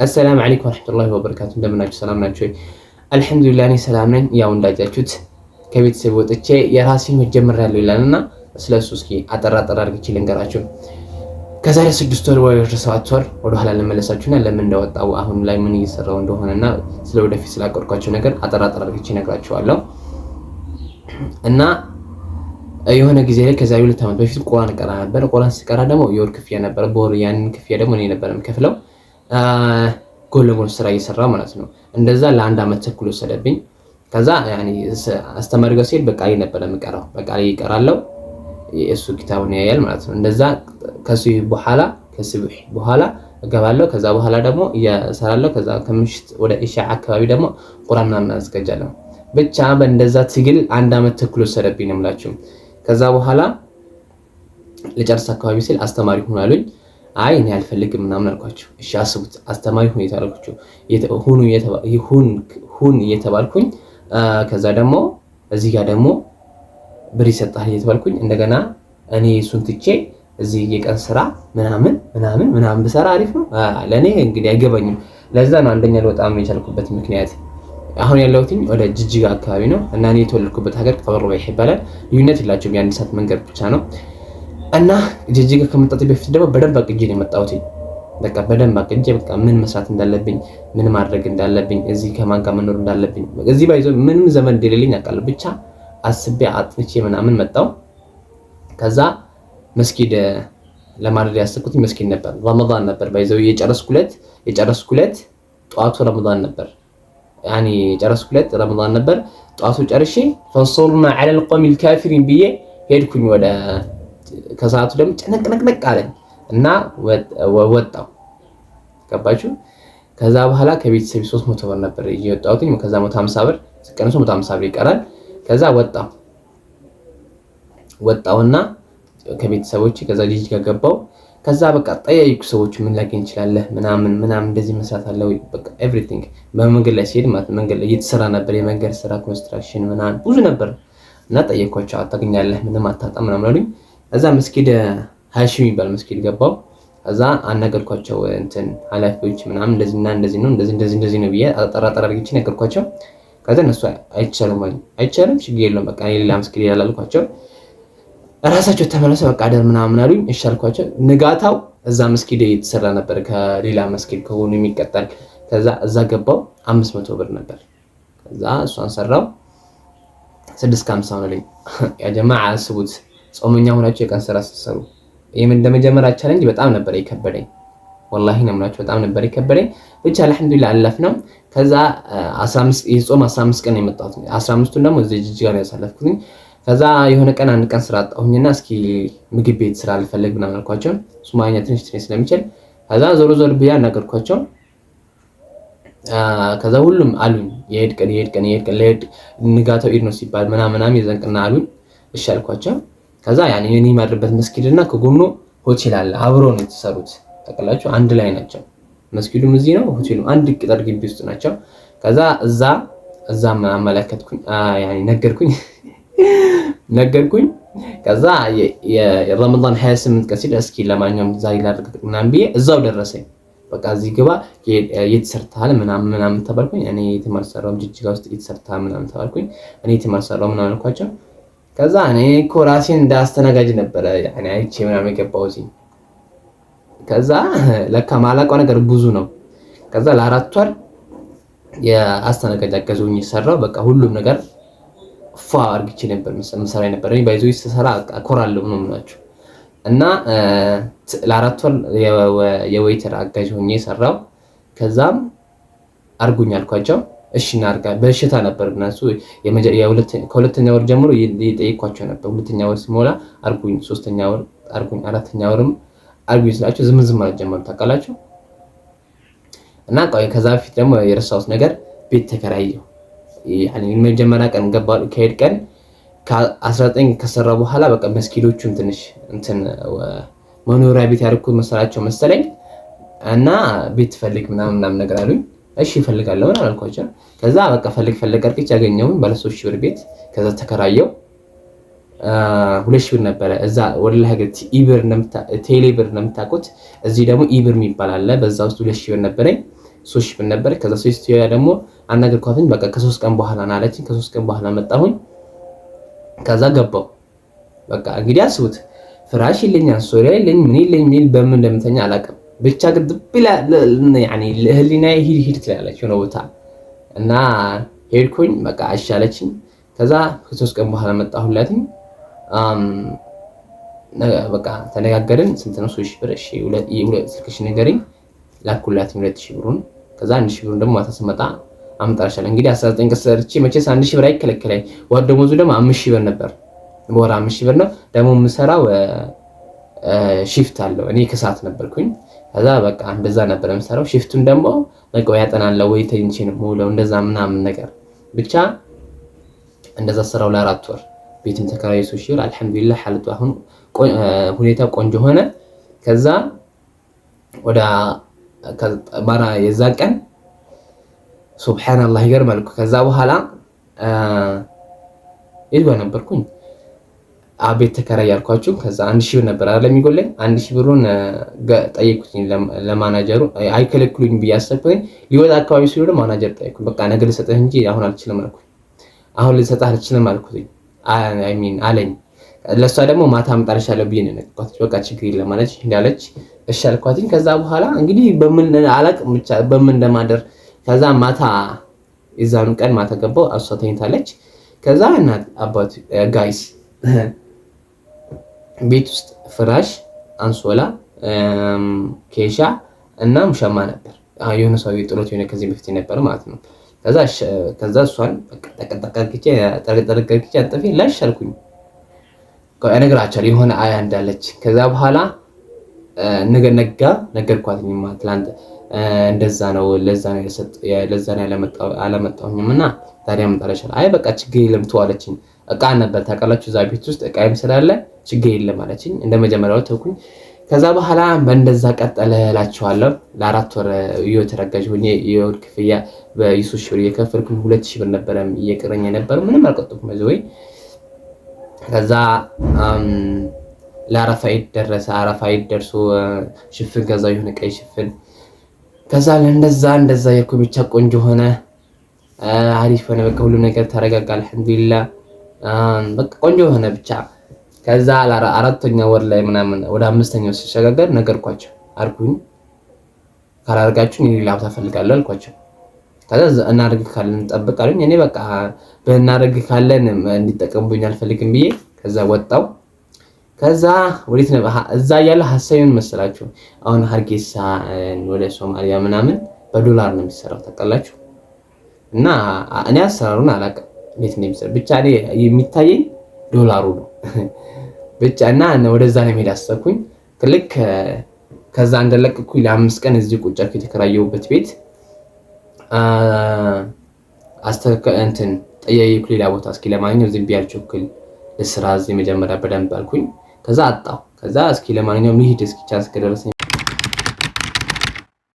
አሰላሙ አለይኩም ወራህመቱላሂ ወበረካቱ። እንደምናችሁ ሰላም ናችሁ? አልሐምዱሊላህ እኔ ሰላም ነኝ። ያው እንዳያችሁት ከቤተሰብ ወጥቼ የራሴን መጀመሪያለሁ ይላልና ስለሱ እስኪ አጠራ አድርጌ ልንገራችሁ። ከዛሬ 6 ወር ወይ 7 ወር ወደ ኋላ ልመለሳችሁና ለምን እንደወጣው አሁን ላይ ምን እየሰራው እንደሆነና ስለወደፊት ስላቀርኳቸው ነገር አጠራ አድርጌ እነግራችኋለሁ። እና የሆነ ጊዜ ላይ ከዛ 2 ዓመት በፊት ቁርአን ቀራ ነበር። ቁርአን ሲቀራ ደግሞ የወር ክፍያ ነበር። በወር ያንን ክፍያ ደግሞ እኔ ነበር የምከፍለው። ጎን ለጎን ስራ እየሰራ ማለት ነው። እንደዛ ለአንድ ዓመት ተኩል ወሰደብኝ። ከዛ ያኒ አስተማሪው ጋር ሲሄድ በቃ ነበር የምቀራው። በቃ ይቀራለው የእሱ ኪታቡን ያያል ማለት ነው። እንደዛ ከሱብህ በኋላ እገባለሁ። ከዛ በኋላ ደግሞ እየሰራለሁ። ከዛ ከምሽት ወደ ኢሻ አካባቢ ደግሞ ቁርአን እናስገጃለሁ። ብቻ በእንደዛ ትግል አንድ ዓመት ተኩል ወሰደብኝ ነው የምላችሁ። ከዛ በኋላ ለጨርስ አካባቢ ሲል አስተማሪ ሁን አሉኝ። አይ እኔ አልፈልግም ምናምን አልኳቸው። እሺ አስቡት፣ አስተማሪ ሁን የተባልኩኝ ሁን እየተባልኩኝ ከዛ ደግሞ እዚህ ጋር ደግሞ ብር ይሰጣል እየተባልኩኝ እንደገና እኔ እሱን ትቼ እዚህ የቀን ስራ ምናምን ብሰራ አሪፍ ነው ለኔ። እንግዲህ አይገባኝም። ለዛ ነው አንደኛ በጣም የቻልኩበት ምክንያት። አሁን ያለሁት ወደ ጅጅጋ አካባቢ ነው እና እኔ የተወለድኩበት ሀገር ቀበሮ ባይህ ይባላል። ልዩነት የላቸውም፣ የአንድ ሰዓት መንገድ ብቻ ነው። እና ጅጅጋ ከመጣቴ በፊት ደግሞ በደንብ አቅጄ ነው የመጣሁት። በቃ በደንብ አቅጄ በቃ ምን መስራት እንዳለብኝ፣ ምን ማድረግ እንዳለብኝ፣ እዚህ ከማን ጋር መኖር እንዳለብኝ፣ እዚህ ባይዞ ምንም ዘመን እንደሌለኝ አውቃለሁ። ብቻ አስቤ አጥንቼ ምናምን መጣሁ። ከዛ መስጊድ ለማድረግ ያሰብኩት መስጊድ ነበር። ረመዳን ነበር ባይዘው የጨረስኩለት ጧቱ ረመዳን ነበር። ያኒ የጨረስኩለት ረመዳን ነበር። ጧቱ ጨርሼ ፈንሶርና ዐለል ቆሚል ካፊሪን ብዬ ሄድኩኝ ወደ ከሰዓቱ ደግሞ ጨነቅነቅነቅ አለኝ እና ወጣሁ። ገባችሁ? ከዛ በኋላ ከቤተሰብ 300 ብር ነበር እየወጣሁት። ከዛ 150 ብር ሲቀነሱ 150 ብር ይቀራል። ከዛ ወጣሁና ከቤተሰቦቼ ከዛ ልጅ ጋር ገባሁ። ከዛ በቃ ጠያይኩ ሰዎች ምን ላገኝ እንችላለን ምናምን እንደዚህ መስራት አለ ወይ በቃ ኤቭሪቲንግ። በመንገድ ላይ ሲሄድ ማለት መንገድ ላይ እየተሰራ ነበር፣ የመንገድ ስራ ኮንስትራክሽን ምናምን ብዙ ነበር እና ጠየኳቸው። አታገኛለህ ምንም አታጣም ምናምን አሉኝ። እዛ መስጊድ ሀሺም የሚባል መስጊድ ገባው። እዛ አናገርኳቸው እንትን ኃላፊዎች ምናምን እንደዚህና እንደዚህ ነው እንደዚህ ነው ብዬ አጠራጠር አድርጌ ነገርኳቸው። ከዛ እነሱ አይቻልም ችግር የለውም በቃ ሌላ መስጊድ ያላልኳቸው ራሳቸው ተመለሰው በቃ አደር ምናምን አሉኝ። እሺ አልኳቸው። ንጋታው እዛ መስጊድ የተሰራ ነበር ከሌላ መስጊድ ከሆኑ የሚቀጠል። ከዛ እዛ ገባው 500 ብር ነበር። ከዛ እሷን ሰራው 650 ሆነልኝ። ያ ጀማዓ አስቡት፣ ጾመኛ ሆናችሁ የቀን ስራ ስትሰሩ ይሄም እንደመጀመሪያ ቻሌንጅ በጣም ነበር የከበደኝ። ወላሂ ነው የምላችሁ በጣም ነበር የከበደኝ። ብቻ አልሐምዱሊላህ አለፍነው። ከዛ 15 የጾም 15 ቀን የመጣሁት 15ቱን ደግሞ እዚህ ጅጅጋ ነው ያሳለፍኩኝ። ከዛ የሆነ ቀን አንድ ቀን ስራ አጣሁኝና እስኪ ምግብ ቤት ስራ ልፈልግ ምናምን አልኳቸው። ሱማኛ ትንሽ ስለሚችል ከዛ ዞር ብያ ነገርኳቸው። ከዛ ሁሉም አሉኝ የሄድ ቀን ንጋታው ኢድ ነው ሲባል ምናምን የዘንቅና አሉኝ። እሺ አልኳቸው። ከዛ ያኔ እኔ የማድርበት መስጊድና ከጎኑ ሆቴል አለ፣ አብሮ ነው የተሰሩት። ተቀላችሁ አንድ ላይ ናቸው። መስጊዱም እዚህ ነው፣ ሆቴሉም አንድ ቅጥር ግቢ ውስጥ ናቸው። ከዛ እዛ አመለከትኩኝ ያኔ ነገርኩኝ። ከዛ የረመዳን 28 ቀን ሲል እስኪ ለማንኛውም ዛሬ ላድርግ ምናምን ብዬ እዛው ደረሰኝ። በቃ እዚህ ግባ እየተሰርታል ምናምን ተባልኩኝ። እኔ የተማር ሰራው ጅጅጋ ውስጥ እየተሰርታል ምናምን ተባልኩኝ። እኔ የተማር ሰራው ምናምን አልኳቸው። ከዛ እኔ እኮ ራሴን እንዳስተናጋጅ ነበረ ያኔ አይቼ ምናምን የገባው እዚህ። ከዛ ለካ ማላውቀው ነገር ብዙ ነው። ከዛ ለ4 ወር የአስተናጋጅ አገዙኝ ሰራው። በቃ ሁሉም ነገር አርግቼ ነበር መሰራይ ነበር። እኔ ባይዞ ይሰራ አኮራለሁ ነው የምላችሁ። እና ለ4 ወር የዌይተር አጋዥ ሆኜ ሰራው። ከዛም አርጉኝ አልኳቸው። እሺ እናርጋ። በሽታ ነበር እነሱ ከሁለተኛ ወር ጀምሮ እየጠየኳቸው ነበር። ሁለተኛ ወር ሲሞላ አርጉኝ፣ ሶስተኛ ወር አርጉኝ፣ አራተኛ ወርም አርጉኝ ስላቸው ዝም ማለት ጀመሩ። ታውቃላችሁ። እና ከዛ በፊት ደግሞ የረሳሁት ነገር ቤት ተከራየሁ። ያኔ መጀመሪያ ቀን ከሄድ ቀን ከ19 ከሰራ በኋላ በቃ መስጊዶቹም ትንሽ እንትን መኖሪያ ቤት ያርኩት መሰላቸው መሰለኝ እና ቤት ፈልግ ምናምን ነገር አሉኝ። እሺ እፈልጋለሁ አልኳቸው። ከዛ በቃ ፈልግ አርቅቼ ያገኘሁኝ ባለ 3000 ብር ቤት። ከዛ ተከራየው 2000 ብር ነበረ። እዛ ወላሂ ሀገር ቴሌ ብር እንደምታውቁት እዚህ ደግሞ ኢብር የሚባል አለ። በዛ ውስጥ 2000 ብር ነበረኝ። 3 ብር ነበር። ከዛ ሴትዮዋ ደግሞ አናገርኳትኝ። በቃ ከ3 ቀን በኋላ ና አለችኝ። ከ3 ቀን በኋላ መጣሁኝ። ከዛ ገባሁ። በቃ እንግዲህ አስቡት ፍራሽ የለኝ፣ አንሶላ የለኝ፣ ምን የለኝ፣ ምን በምን እንደምተኛ አላውቅም። ብቻ ግን ብላ ያኒ ለህሊናዬ ሂድ ትላለች የሆነ ቦታ እና ሄድኩኝ። በቃ አሻለችኝ። ከዛ ከ3 ቀን በኋላ መጣሁላትኝ። በቃ ተነጋገርን። ስንት ነው? 3000 ብር። እሺ ስልክሽ ንገሪኝ። ላኩላትኝ 2000 ብሩን። ከዛ 1000 ብሩን ደግሞ ማታ ስመጣ አምጣልሻለሁ። እንግዲህ 19 ቀን ሰርቼ መቼስ 1000 ብር አይከለከለኝ። ወር ደሞዙ ደግሞ 5000 ብር ነበር። በወር 5000 ብር ነው ደግሞ የምሰራው ሺፍት አለው። እኔ ከሰዓት ነበርኩኝ። ከዛ በቃ እንደዛ ነበር የምሰራው። ሺፍቱን ደግሞ በቃ ያጠናለው ወይ ተኝቼ ነው የምውለው እንደዛ ምናምን ነገር ብቻ እንደዛ ሰራው ለ4 ወር። ቤትም ተከራየ 3000 ብር። አልሐምዱሊላህ ሐለቱ አሁን ሁኔታው ቆንጆ ሆነ። ከዛ ወደ ባራ የዛ ቀን ሱብሃንአላህ ይገርማል። ከዛ በኋላ የት ነበርኩኝ? አቤት ተከራይ ያልኳችሁ። ከዛ 1000 ብር ነበር አይደል የሚጎለኝ። 1000 ብሩን ጠየቅኩኝ ለማናጀሩ። አይከለክሉኝ ብዬ አሰብኩኝ። ሊወጣ አካባቢ ሲሉ ደግሞ ማናጀር ጠየቅኩኝ። በቃ ነገ ልሰጥህ እንጂ አሁን አልችልም አልኩኝ። አሁን ልሰጥህ አልችልም አልኩኝ። አይ ሚን አለኝ። ለሷ ደግሞ ማታ አምጣልሻለሁ ብዬ ነው የነገርኳት። በቃ ችግር የለም ማለት እንዳለች እሺ አልኳትኝ። ከዛ በኋላ እንግዲህ በምን አላቅም ብቻ በምን እንደማደር ከዛ ማታ የዛኑ ቀን ማታ ገባሁ። እሷ ተኝታለች። ከዛ እናት አባት ጋይስ ቤት ውስጥ ፍራሽ፣ አንሶላ፣ ኬሻ እና ሙሻማ ነበር። የሆነ ሰው ጥሎት የሆነ ከዚህ በፊት ነበር ማለት ነው። ከዛ እሷን ጠቅጠቅርግቼ አንጥፌ ላሽ አልኩኝ። እነግራቸዋለሁ የሆነ አያ እንዳለች። ከዛ በኋላ ነገርኳትኝ ማለት ትላንት እንደዛ ነው ለዛ ነው አላመጣሁኝም እና ታዲያ አመጣለሻለሁ። አይ በቃ ችግር የለም ተዋለችኝ። እቃ ነበር ታውቃላችሁ እዛ ቤት ውስጥ እቃይም ስላለ ችግር የለም አለችኝ። እንደመጀመሪያው ተውኩኝ። ከዛ በኋላ በእንደዛ ቀጠለ እላችኋለሁ። ለ4 ወር እየተረጋጅ ሆኜ የወር ክፍያ በ3000 ብር እየከፈልኩኝ 2000 ብር ነበረ እየቀረኝ ነበር። ምንም አልቆጠብኩም ወይ። ከዛ ለአረፋይድ ደረሰ። አረፋይድ ደርሶ ሽፍን ገዛው፣ የሆነ ቀይ ሽፍን። ከዛ እንደዛ የኮ ብቻ ቆንጆ ሆነ፣ አሪፍ ሆነ። በቃ ሁሉ ነገር ተረጋጋ። አልሐምዱሊላህ በቃ ቆንጆ ሆነ ብቻ። ከዛ 4ኛ ወር ላይ ምናምን ወደ 5ኛው ሲሸጋገር ነገርኳቸው አልኩኝ። ካላደርጋችሁ እኔ ሌላ ቦታ ፈልጋለሁ አልኳቸው። ከዛ እናደርግ ካለን እንጠብቅ አሉኝ። እኔ በቃ በእናደርግ ካለን እንዲጠቀሙብኝ አልፈልግም ብዬ ከዛ ወጣው። ከዛ ወዴት ነው እዛ ያለ ሐሳዩን መስላችሁ አሁን ሀርጌሳ ወደ ሶማሊያ ምናምን በዶላር ነው የሚሰራው ታውቃላችሁ። እና እኔ አሰራሩን አላውቅም እንዴት ነው የሚሰራው፣ ብቻ እኔ የሚታየኝ ዶላሩ ነው ብቻ። እና ወደዛ ነው መሄድ አሰብኩኝ። ልክ ከዛ እንደለቀኩኝ ለ5 ቀን እዚህ ቁጭ አልኩ የተከራየሁበት ቤት። ጠየቅኩ ሌላ ቦታ እስኪ ለማንኛውም ዝም ቢያልቸኩል ለስራ እዚህ መጀመሪያ በደንብ አልኩኝ። ከዛ አጣሁ። ከዛ እስኪ ለማንኛውም ልሂድ እስኪ ቻንስ ከደረሰኝ